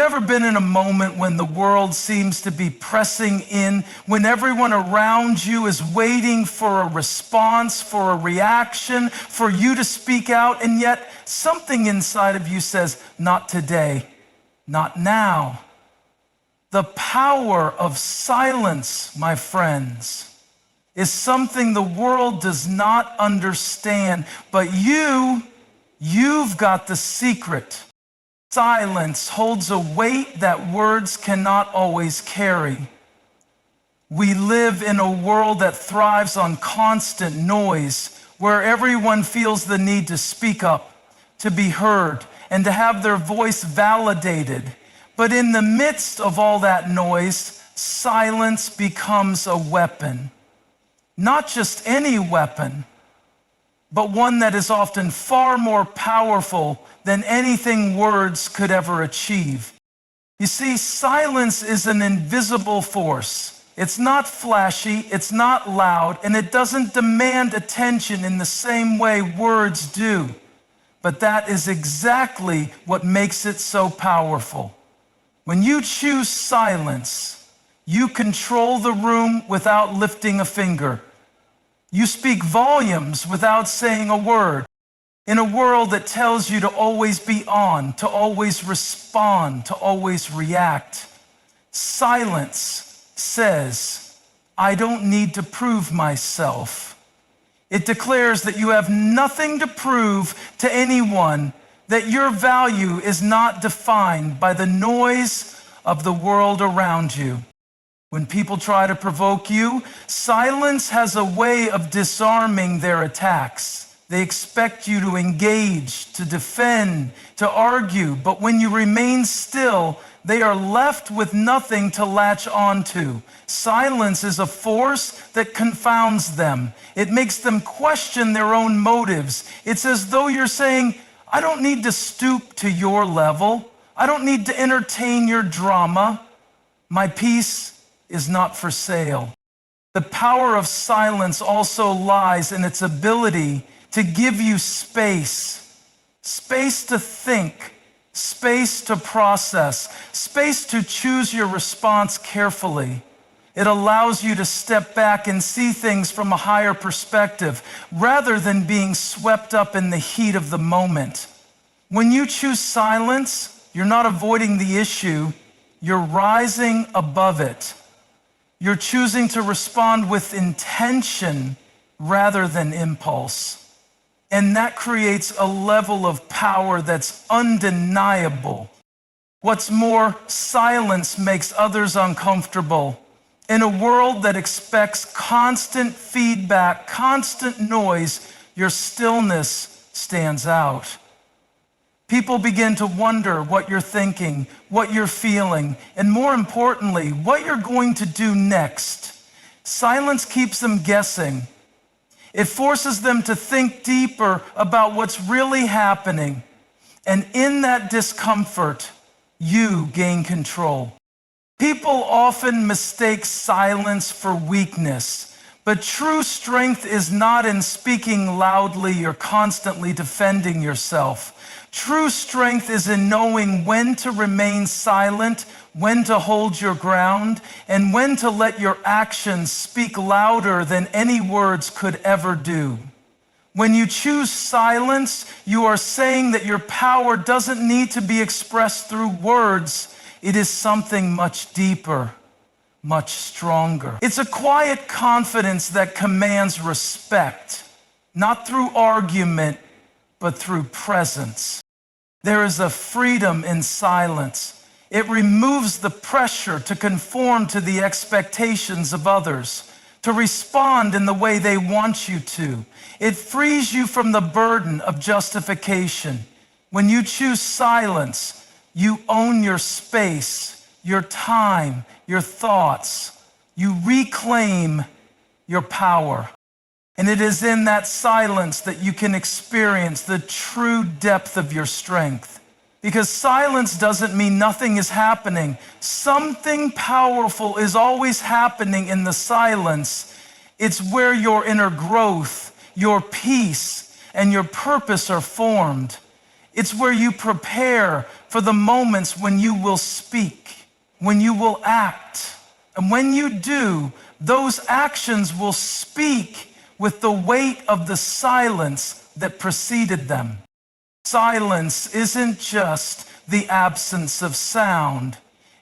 you ever been in a moment when the world seems to be pressing in, when everyone around you is waiting for a response, for a reaction, for you to speak out, and yet something inside of you says, not today, not now? The power of silence, my friends, is something the world does not understand, but you've got the secret. Silence holds a weight that words cannot always carry. We live in a world that thrives on constant noise, where everyone feels the need to speak up, to be heard, and to have their voice validated. But in the midst of all that noise, silence becomes a weapon. Not just any weapon, but one that is often far more powerful than anything words could ever achieve. You see, silence is an invisible force. It's not flashy, it's not loud, and it doesn't demand attention in the same way words do. But that is exactly what makes it so powerful. When you choose silence, you control the room without lifting a finger. You speak volumes without saying a word. In a world that tells you to always be on, to always respond, to always react, silence says, I don't need to prove myself. It declares that you have nothing to prove to anyone, that your value is not defined by the noise of the world around you. When people try to provoke you, silence has a way of disarming their attacks. They expect you to engage, to defend, to argue, but when you remain still, they are left with nothing to latch onto. Silence is a force that confounds them. It makes them question their own motives. It's as though you're saying, I don't need to stoop to your level. I don't need to entertain your drama. My peace is not for sale. The power of silence also lies in its ability to give you space to think, space to process, space to choose your response carefully. It allows you to step back and see things from a higher perspective rather than being swept up in the heat of the moment. When you choose silence, you're not avoiding the issue, you're rising above it. You're choosing to respond with intention rather than impulse. And that creates a level of power that's undeniable. What's more, silence makes others uncomfortable. In a world that expects constant feedback, constant noise, your stillness stands out. People begin to wonder what you're thinking, what you're feeling, and more importantly, what you're going to do next. Silence keeps them guessing. It forces them to think deeper about what's really happening. And in that discomfort, you gain control. People often mistake silence for weakness, but true strength is not in speaking loudly or constantly defending yourself. True strength is in knowing when to remain silent, when to hold your ground, and when to let your actions speak louder than any words could ever do. When you choose silence, you are saying that your power doesn't need to be expressed through words. It is something much deeper, much stronger. It's a quiet confidence that commands respect, not through argument, but through presence. There is a freedom in silence. It removes the pressure to conform to the expectations of others, to respond in the way they want you to. It frees you from the burden of justification. When you choose silence, you own your space, your time, your thoughts. You reclaim your power. And it is in that silence that you can experience the true depth of your strength. Because silence doesn't mean nothing is happening. Something powerful is always happening in the silence. It's where your inner growth, your peace, and your purpose are formed. It's where you prepare for the moments when you will speak, when you will act. And when you do, those actions will speak with the weight of the silence that preceded them. Silence isn't just the absence of sound,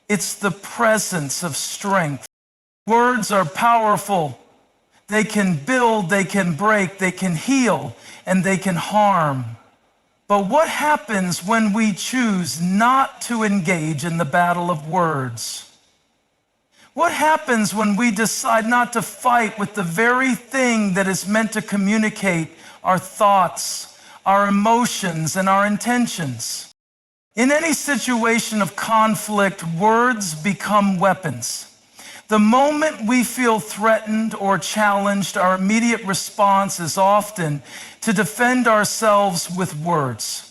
it's the presence of strength. Words are powerful. They can build, they can break, they can heal, and they can harm. But what happens when we choose not to engage in the battle of words? What happens when we decide not to fight with the very thing that is meant to communicate our thoughts, our emotions, and our intentions? In any situation of conflict, words become weapons. The moment we feel threatened or challenged, our immediate response is often to defend ourselves with words.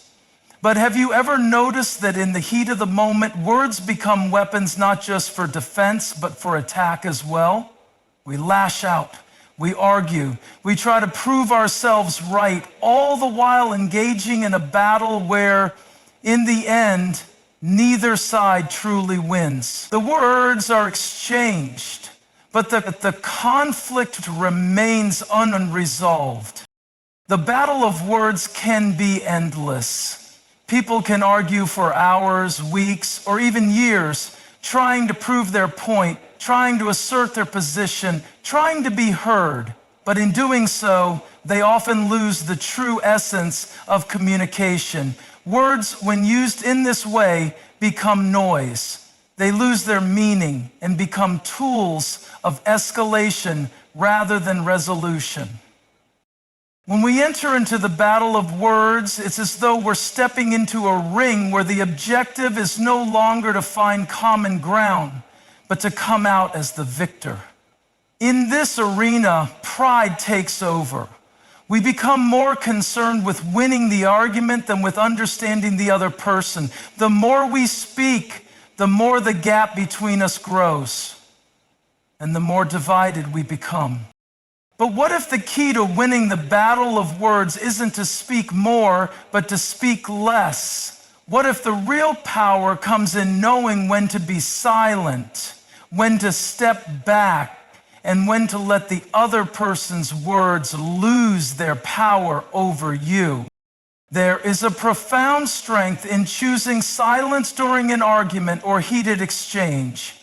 But have you ever noticed that in the heat of the moment, words become weapons not just for defense, but for attack as well? We lash out, we argue, we try to prove ourselves right, all the while engaging in a battle where, in the end, neither side truly wins. The words are exchanged, but the conflict remains unresolved. The battle of words can be endless. People can argue for hours, weeks, or even years, trying to prove their point, trying to assert their position, trying to be heard. But in doing so, they often lose the true essence of communication. Words, when used in this way, become noise. They lose their meaning and become tools of escalation rather than resolution. When we enter into the battle of words, it's as though we're stepping into a ring where the objective is no longer to find common ground, but to come out as the victor. In this arena, pride takes over. We become more concerned with winning the argument than with understanding the other person. The more we speak, the more the gap between us grows, and the more divided we become. But what if the key to winning the battle of words isn't to speak more, but to speak less? What if the real power comes in knowing when to be silent, when to step back, and when to let the other person's words lose their power over you? There is a profound strength in choosing silence during an argument or heated exchange.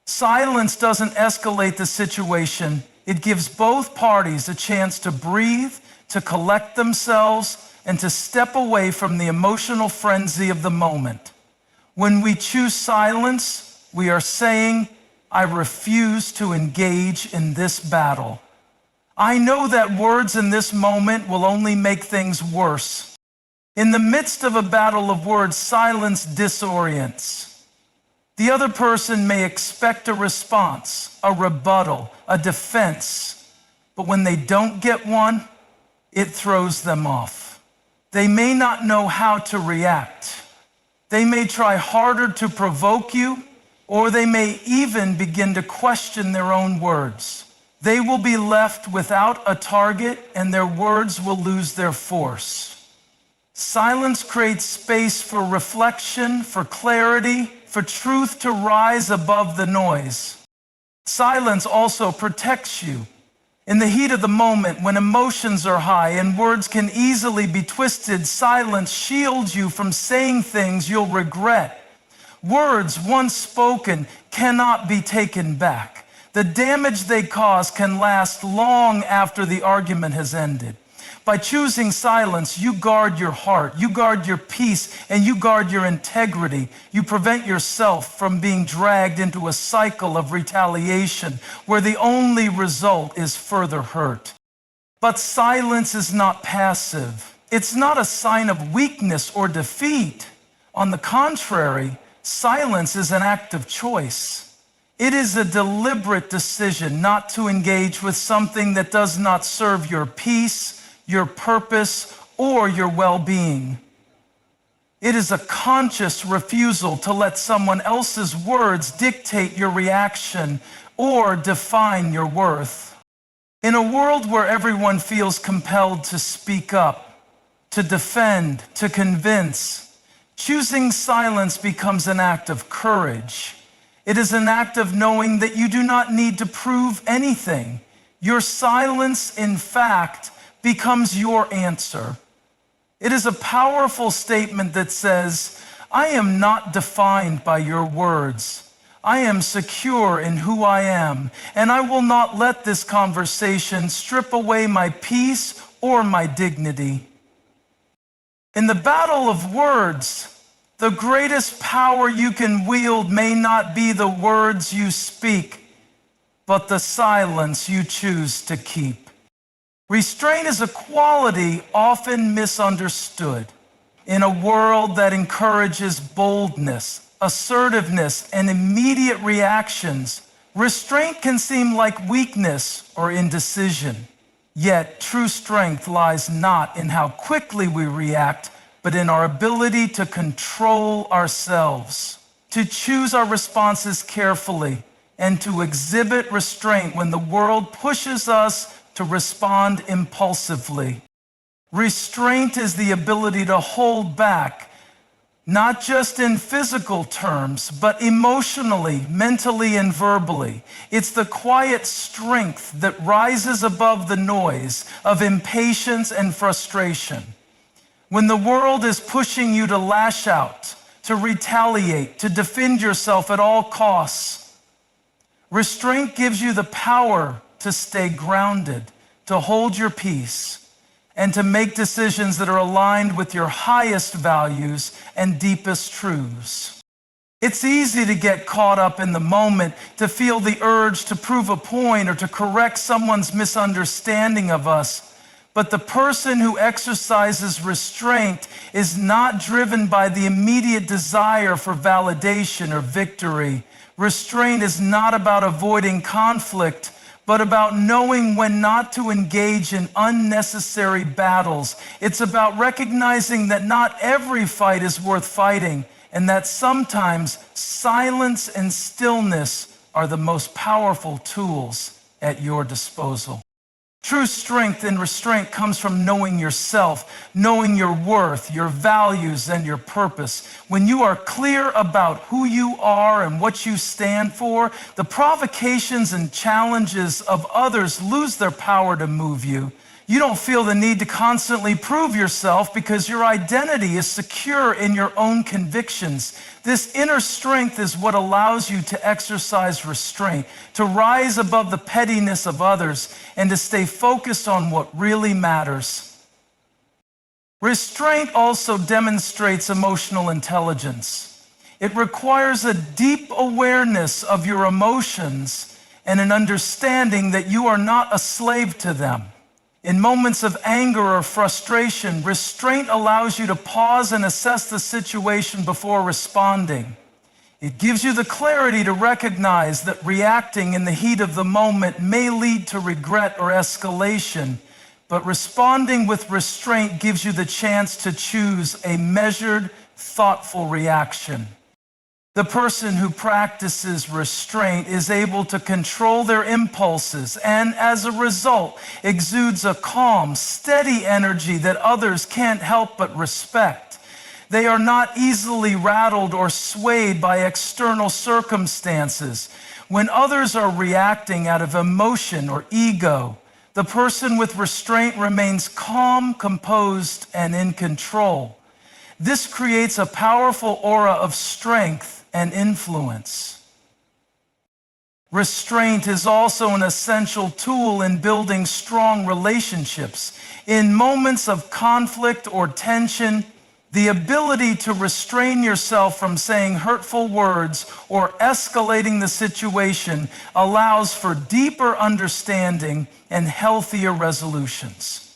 Silence doesn't escalate the situation. It gives both parties a chance to breathe, to collect themselves, and to step away from the emotional frenzy of the moment. When we choose silence, we are saying, I refuse to engage in this battle. I know that words in this moment will only make things worse. In the midst of a battle of words, silence disorients. The other person may expect a response, a rebuttal, a defense, but when they don't get one, it throws them off. They may not know how to react. They may try harder to provoke you, or they may even begin to question their own words. They will be left without a target, and their words will lose their force. Silence creates space for reflection, for clarity, for truth to rise above the noise. Silence also protects you. In the heat of the moment, when emotions are high and words can easily be twisted, silence shields you from saying things you'll regret. Words once spoken cannot be taken back. The damage they cause can last long after the argument has ended. By choosing silence, you guard your heart, you guard your peace, and you guard your integrity. You prevent yourself from being dragged into a cycle of retaliation where the only result is further hurt. But silence is not passive. It's not a sign of weakness or defeat. On the contrary, silence is an act of choice. It is a deliberate decision not to engage with something that does not serve your peace, your purpose, or your well-being. It is a conscious refusal to let someone else's words dictate your reaction or define your worth. In a world where everyone feels compelled to speak up, to defend, to convince. Choosing silence becomes an act of courage. It is an act of knowing that you do not need to prove anything. Your silence, in fact, becomes your answer. It is a powerful statement that says, I am not defined by your words. I am secure in who I am, and I will not let this conversation strip away my peace or my dignity. In the battle of words, the greatest power you can wield may not be the words you speak, but the silence you choose to keep. Restraint is a quality often misunderstood. In a world that encourages boldness, assertiveness, and immediate reactions, restraint can seem like weakness or indecision. Yet, true strength lies not in how quickly we react, but in our ability to control ourselves, to choose our responses carefully, and to exhibit restraint when the world pushes us to respond impulsively. Restraint is the ability to hold back, not just in physical terms, but emotionally, mentally, and verbally. It's the quiet strength that rises above the noise of impatience and frustration. When the world is pushing you to lash out, to retaliate, to defend yourself at all costs, restraint gives you the power to stay grounded, to hold your peace, and to make decisions that are aligned with your highest values and deepest truths. It's easy to get caught up in the moment, to feel the urge to prove a point or to correct someone's misunderstanding of us. But the person who exercises restraint is not driven by the immediate desire for validation or victory. Restraint is not about avoiding conflict, but about knowing when not to engage in unnecessary battles. It's about recognizing that not every fight is worth fighting, and that sometimes silence and stillness are the most powerful tools at your disposal. True strength and restraint comes from knowing yourself, knowing your worth, your values, and your purpose. When you are clear about who you are and what you stand for, the provocations and challenges of others lose their power to move you. You don't feel the need to constantly prove yourself because your identity is secure in your own convictions. This inner strength is what allows you to exercise restraint, to rise above the pettiness of others, and to stay focused on what really matters. Restraint also demonstrates emotional intelligence. It requires a deep awareness of your emotions and an understanding that you are not a slave to them. In moments of anger or frustration, restraint allows you to pause and assess the situation before responding. It gives you the clarity to recognize that reacting in the heat of the moment may lead to regret or escalation, but responding with restraint gives you the chance to choose a measured, thoughtful reaction. The person who practices restraint is able to control their impulses and, as a result, exudes a calm, steady energy that others can't help but respect. They are not easily rattled or swayed by external circumstances. When others are reacting out of emotion or ego, the person with restraint remains calm, composed, and in control. This creates a powerful aura of strength and influence. Restraint is also an essential tool in building strong relationships. In moments of conflict or tension, the ability to restrain yourself from saying hurtful words or escalating the situation allows for deeper understanding and healthier resolutions.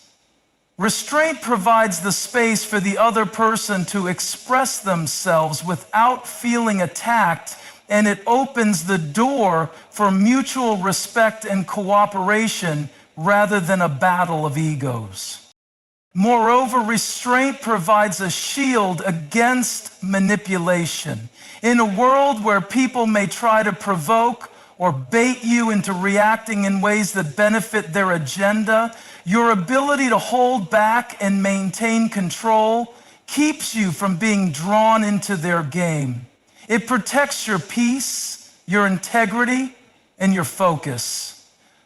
Restraint provides the space for the other person to express themselves without feeling attacked, and it opens the door for mutual respect and cooperation rather than a battle of egos. Moreover, restraint provides a shield against manipulation. In a world where people may try to provoke or bait you into reacting in ways that benefit their agenda, your ability to hold back and maintain control keeps you from being drawn into their game. It protects your peace, your integrity, and your focus.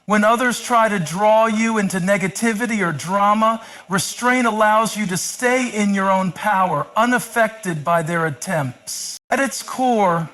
When others try to draw you into negativity or drama, restraint allows you to stay in your own power, unaffected by their attempts. At its core,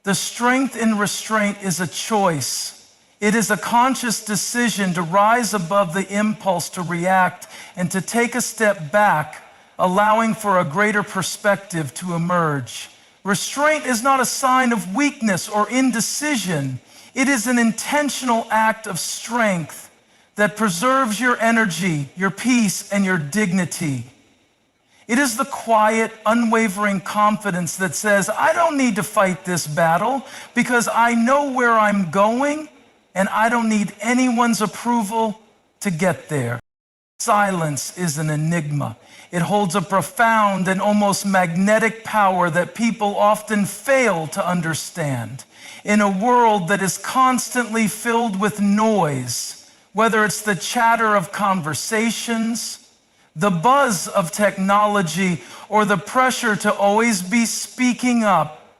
the strength in restraint is a choice. It is a conscious decision to rise above the impulse to react and to take a step back, allowing for a greater perspective to emerge. Restraint is not a sign of weakness or indecision. It is an intentional act of strength that preserves your energy, your peace, and your dignity. It is the quiet, unwavering confidence that says, I don't need to fight this battle because I know where I'm going and I don't need anyone's approval to get there. Silence is an enigma. It holds a profound and almost magnetic power that people often fail to understand. In a world that is constantly filled with noise, whether it's the chatter of conversations, the buzz of technology, or the pressure to always be speaking up,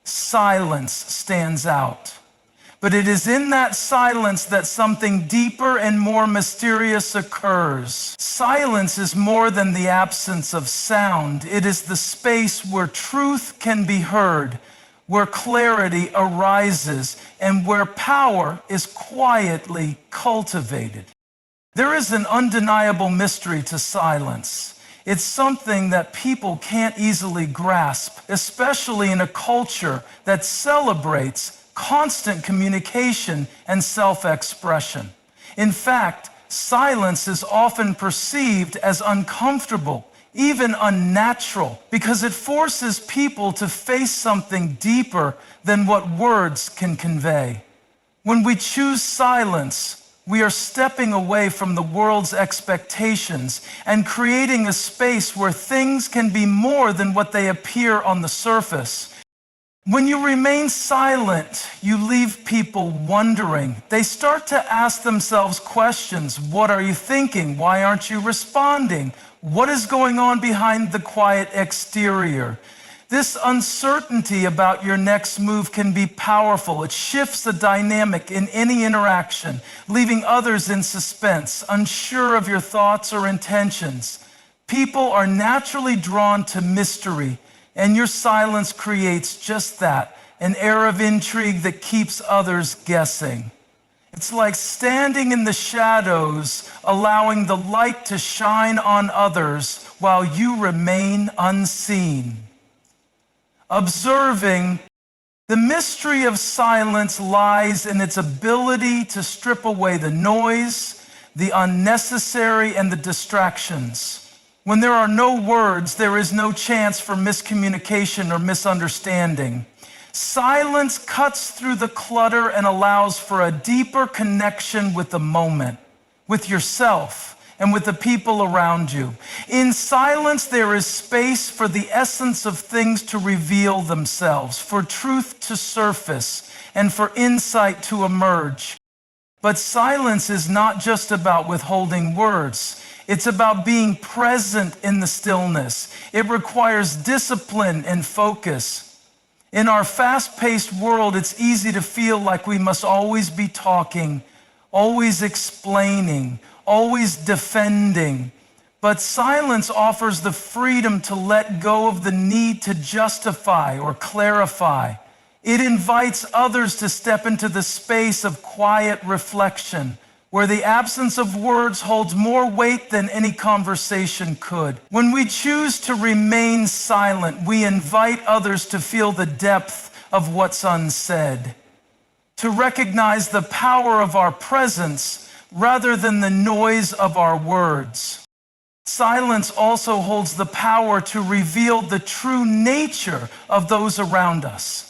silence stands out. But it is in that silence that something deeper and more mysterious occurs. Silence is more than the absence of sound. It is the space where truth can be heard, where clarity arises, and where power is quietly cultivated. There is an undeniable mystery to silence. It's something that people can't easily grasp, especially in a culture that celebrates constant communication and self-expression. In fact, silence is often perceived as uncomfortable, even unnatural, because it forces people to face something deeper than what words can convey. When we choose silence, we are stepping away from the world's expectations and creating a space where things can be more than what they appear on the surface. When you remain silent, you leave people wondering. They start to ask themselves questions. What are you thinking? Why aren't you responding? What is going on behind the quiet exterior? This uncertainty about your next move can be powerful. It shifts the dynamic in any interaction, leaving others in suspense, unsure of your thoughts or intentions. People are naturally drawn to mystery, and your silence creates just that, an air of intrigue that keeps others guessing. It's like standing in the shadows, allowing the light to shine on others while you remain unseen. Observing, the mystery of silence lies in its ability to strip away the noise, the unnecessary, and the distractions. When there are no words, there is no chance for miscommunication or misunderstanding. Silence cuts through the clutter and allows for a deeper connection with the moment, with yourself, and with the people around you. In silence, there is space for the essence of things to reveal themselves, for truth to surface, and for insight to emerge. But silence is not just about withholding words. It's about being present in the stillness. It requires discipline and focus. In our fast-paced world, it's easy to feel like we must always be talking, always explaining, always defending. But silence offers the freedom to let go of the need to justify or clarify. It invites others to step into the space of quiet reflection, where the absence of words holds more weight than any conversation could. When we choose to remain silent, we invite others to feel the depth of what's unsaid, to recognize the power of our presence rather than the noise of our words. Silence also holds the power to reveal the true nature of those around us.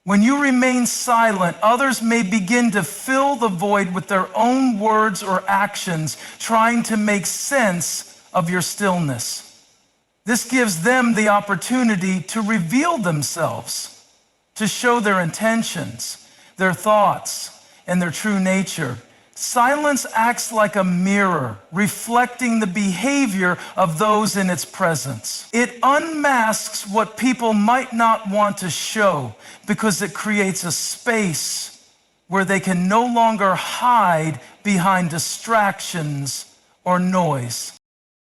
When you remain silent, others may begin to fill the void with their own words or actions, trying to make sense of your stillness. This gives them the opportunity to reveal themselves, to show their intentions. their thoughts, and their true nature. Silence acts like a mirror, reflecting the behavior of those in its presence. It unmasks what people might not want to show because it creates a space where they can no longer hide behind distractions or noise.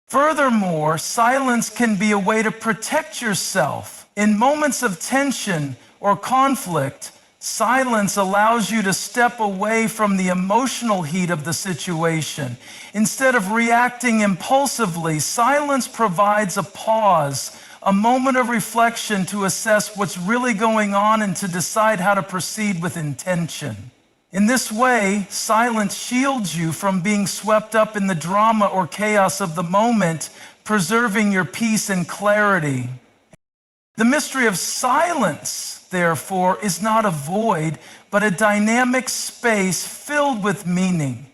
Furthermore, silence can be a way to protect yourself. In moments of tension or conflict, silence allows you to step away from the emotional heat of the situation. Instead of reacting impulsively, silence provides a pause, a moment of reflection to assess what's really going on and to decide how to proceed with intention. In this way, silence shields you from being swept up in the drama or chaos of the moment, preserving your peace and clarity. The mystery of silence, therefore, is not a void, but a dynamic space filled with meaning.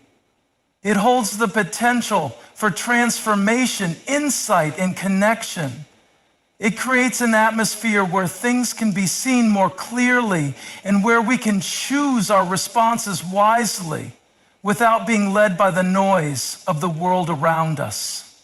It holds the potential for transformation, insight, and connection. It creates an atmosphere where things can be seen more clearly and where we can choose our responses wisely without being led by the noise of the world around us.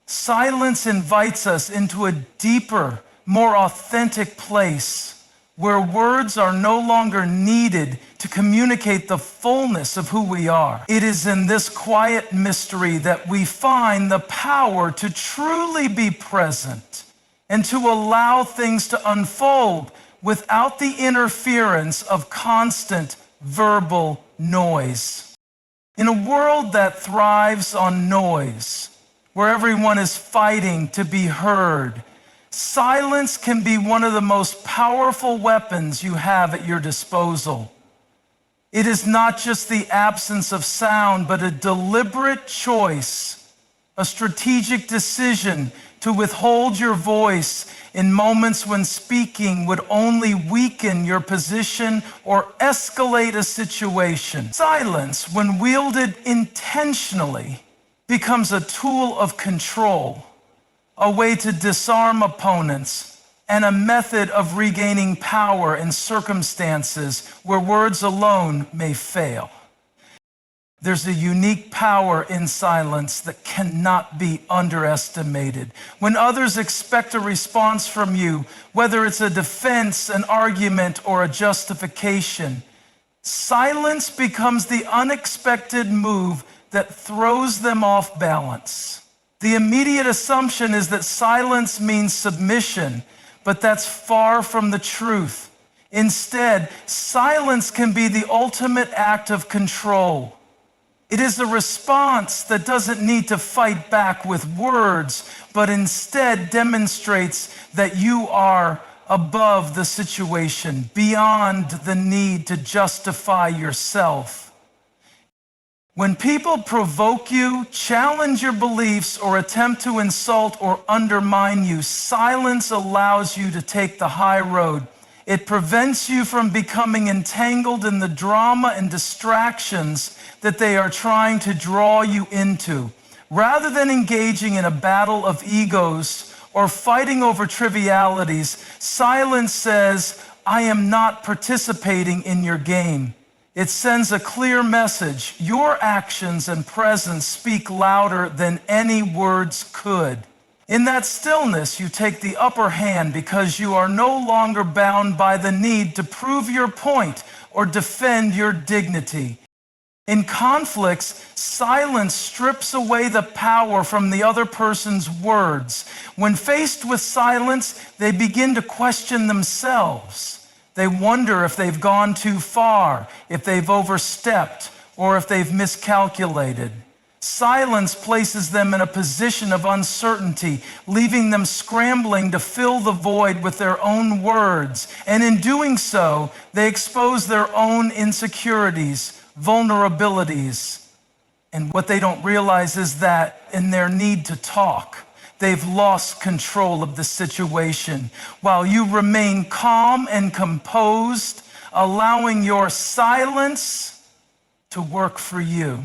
Silence invites us into a deeper, more authentic place where words are no longer needed to communicate the fullness of who we are. It is in this quiet mystery that we find the power to truly be present and to allow things to unfold without the interference of constant verbal noise. In a world that thrives on noise, where everyone is fighting to be heard, silence can be one of the most powerful weapons you have at your disposal. It is not just the absence of sound, but a deliberate choice, a strategic decision to withhold your voice in moments when speaking would only weaken your position or escalate a situation. Silence, when wielded intentionally, becomes a tool of control, a way to disarm opponents, and a method of regaining power in circumstances where words alone may fail. There's a unique power in silence that cannot be underestimated. When others expect a response from you, whether it's a defense, an argument, or a justification, silence becomes the unexpected move that throws them off balance. The immediate assumption is that silence means submission, but that's far from the truth. Instead, silence can be the ultimate act of control. It is a response that doesn't need to fight back with words, but instead demonstrates that you are above the situation, beyond the need to justify yourself. When people provoke you, challenge your beliefs, or attempt to insult or undermine you, silence allows you to take the high road. It prevents you from becoming entangled in the drama and distractions that they are trying to draw you into. Rather than engaging in a battle of egos or fighting over trivialities, silence says, I am not participating in your game. It sends a clear message. Your actions and presence speak louder than any words could. In that stillness, you take the upper hand because you are no longer bound by the need to prove your point or defend your dignity. In conflicts, silence strips away the power from the other person's words. When faced with silence, they begin to question themselves. They wonder if they've gone too far, if they've overstepped, or if they've miscalculated. Silence places them in a position of uncertainty, leaving them scrambling to fill the void with their own words. And in doing so, they expose their own insecurities, vulnerabilities. And what they don't realize is that in their need to talk, they've lost control of the situation. While you remain calm and composed, allowing your silence to work for you.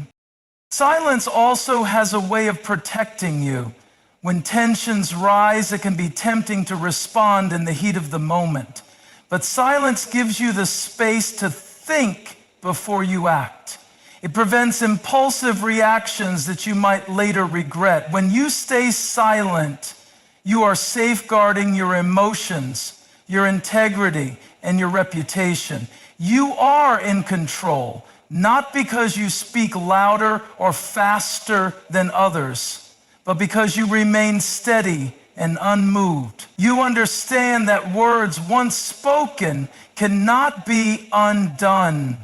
Silence also has a way of protecting you. When tensions rise, it can be tempting to respond in the heat of the moment. But silence gives you the space to think before you act. It prevents impulsive reactions that you might later regret. When you stay silent, you are safeguarding your emotions, your integrity, and your reputation. You are in control, not because you speak louder or faster than others, but because you remain steady and unmoved. You understand that words once spoken cannot be undone,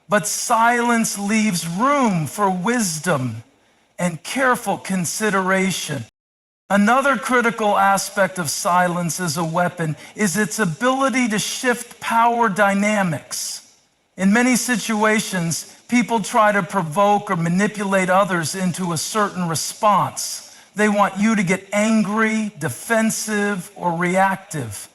but silence leaves room for wisdom and careful consideration. Another critical aspect of silence as a weapon is its ability to shift power dynamics. In many situations, people try to provoke or manipulate others into a certain response. They want you to get angry, defensive, or reactive.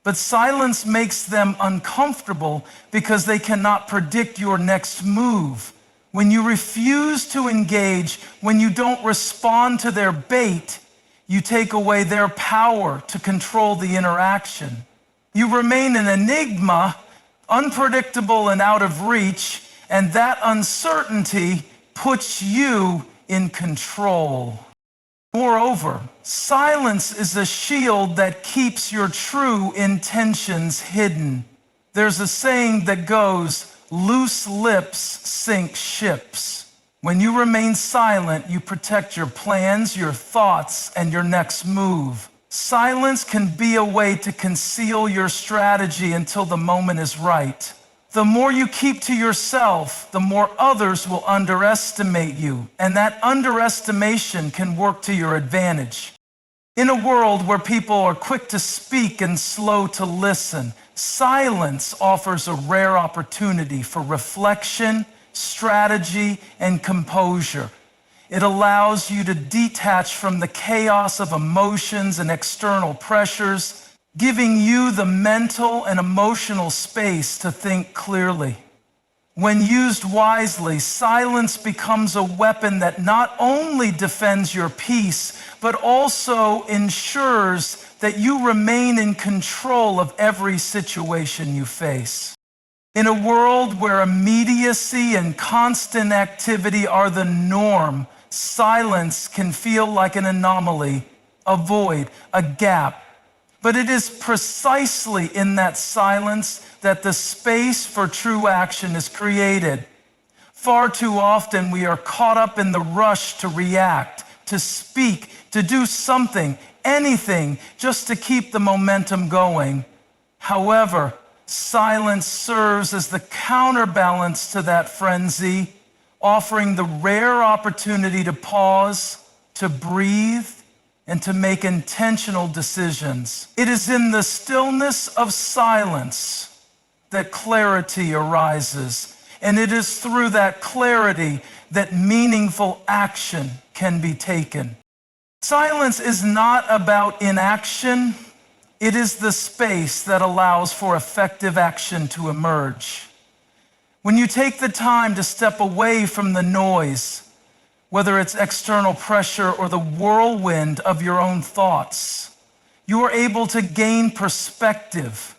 But silence makes them uncomfortable because they cannot predict your next move. When you refuse to engage, when you don't respond to their bait, you take away their power to control the interaction. You remain an enigma, unpredictable and out of reach, and that uncertainty puts you in control. Moreover, silence is a shield that keeps your true intentions hidden. There's a saying that goes, "Loose lips sink ships." When you remain silent, you protect your plans, your thoughts, and your next move. Silence can be a way to conceal your strategy until the moment is right. The more you keep to yourself, the more others will underestimate you, and that underestimation can work to your advantage. In a world where people are quick to speak and slow to listen, silence offers a rare opportunity for reflection, strategy, and composure. It allows you to detach from the chaos of emotions and external pressures, giving you the mental and emotional space to think clearly. When used wisely, silence becomes a weapon that not only defends your peace, but also ensures that you remain in control of every situation you face. In a world where immediacy and constant activity are the norm, silence can feel like an anomaly, a void, a gap. But it is precisely in that silence that the space for true action is created. Far too often we are caught up in the rush to react, to speak, to do something, anything, just to keep the momentum going. However, silence serves as the counterbalance to that frenzy, offering the rare opportunity to pause, to breathe, and to make intentional decisions. It is in the stillness of silence that clarity arises, and it is through that clarity that meaningful action can be taken. Silence is not about inaction. It is the space that allows for effective action to emerge. When you take the time to step away from the noise, whether it's external pressure or the whirlwind of your own thoughts, you are able to gain perspective.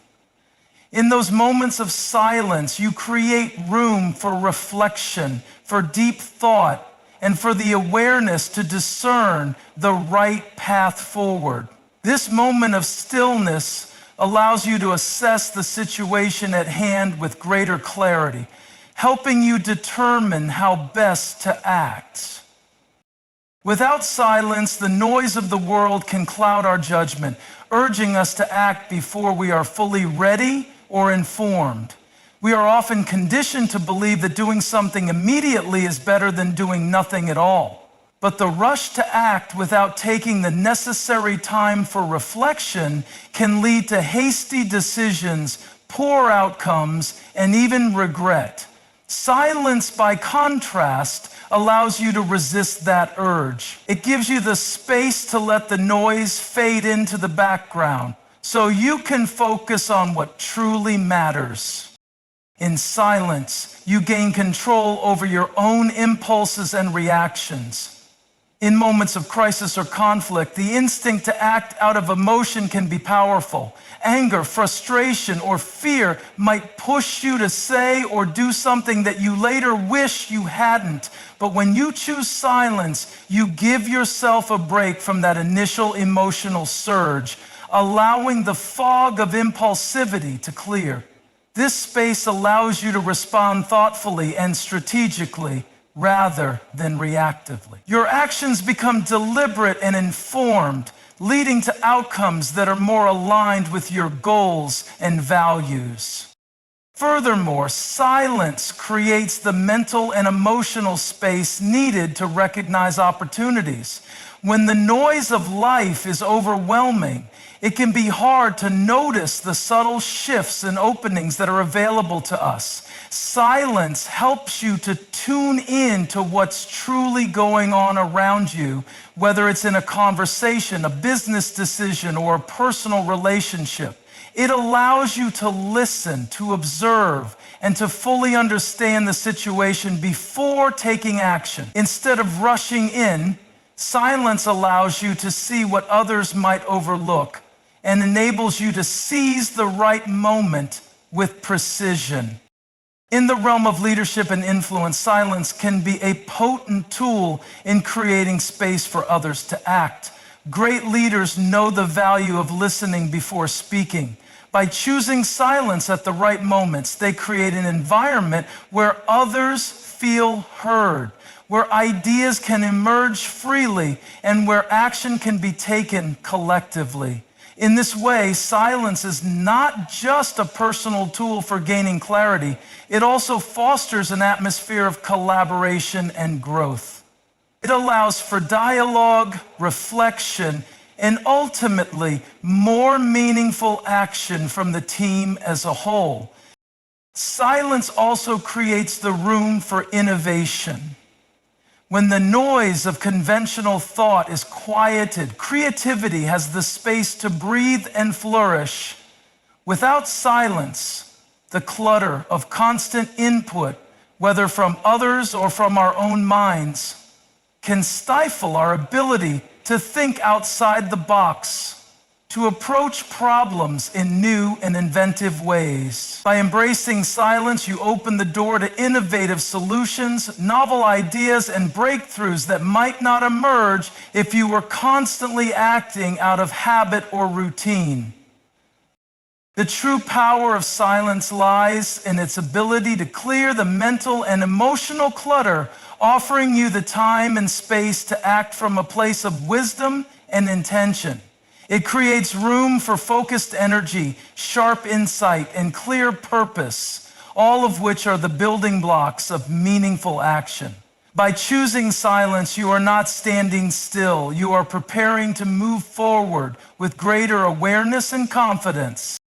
In those moments of silence, you create room for reflection, for deep thought, and for the awareness to discern the right path forward. This moment of stillness allows you to assess the situation at hand with greater clarity, helping you determine how best to act. Without silence, the noise of the world can cloud our judgment, urging us to act before we are fully ready or informed. We are often conditioned to believe that doing something immediately is better than doing nothing at all. But the rush to act without taking the necessary time for reflection can lead to hasty decisions, poor outcomes, and even regret. Silence, by contrast, allows you to resist that urge. It gives you the space to let the noise fade into the background so you can focus on what truly matters. In silence, you gain control over your own impulses and reactions. In moments of crisis or conflict, the instinct to act out of emotion can be powerful. Anger, frustration, or fear might push you to say or do something that you later wish you hadn't. But when you choose silence, you give yourself a break from that initial emotional surge, allowing the fog of impulsivity to clear. This space allows you to respond thoughtfully and strategically, rather than reactively. Your actions become deliberate and informed, leading to outcomes that are more aligned with your goals and values. Furthermore, silence creates the mental and emotional space needed to recognize opportunities. When the noise of life is overwhelming, it can be hard to notice the subtle shifts and openings that are available to us. Silence helps you to tune in to what's truly going on around you, whether it's in a conversation, a business decision, or a personal relationship. It allows you to listen, to observe, and to fully understand the situation before taking action. Instead of rushing in, silence allows you to see what others might overlook and enables you to seize the right moment with precision. In the realm of leadership and influence, silence can be a potent tool in creating space for others to act. Great leaders know the value of listening before speaking. By choosing silence at the right moments, they create an environment where others feel heard, where ideas can emerge freely, and where action can be taken collectively. In this way, silence is not just a personal tool for gaining clarity, it also fosters an atmosphere of collaboration and growth. It allows for dialogue, reflection, and ultimately more meaningful action from the team as a whole. Silence also creates the room for innovation. When the noise of conventional thought is quieted, creativity has the space to breathe and flourish. Without silence, the clutter of constant input, whether from others or from our own minds, can stifle our ability to think outside the box, to approach problems in new and inventive ways. By embracing silence, you open the door to innovative solutions, novel ideas, and breakthroughs that might not emerge if you were constantly acting out of habit or routine. The true power of silence lies in its ability to clear the mental and emotional clutter, offering you the time and space to act from a place of wisdom and intention. It creates room for focused energy, sharp insight, and clear purpose, all of which are the building blocks of meaningful action. By choosing silence, you are not standing still. You are preparing to move forward with greater awareness and confidence.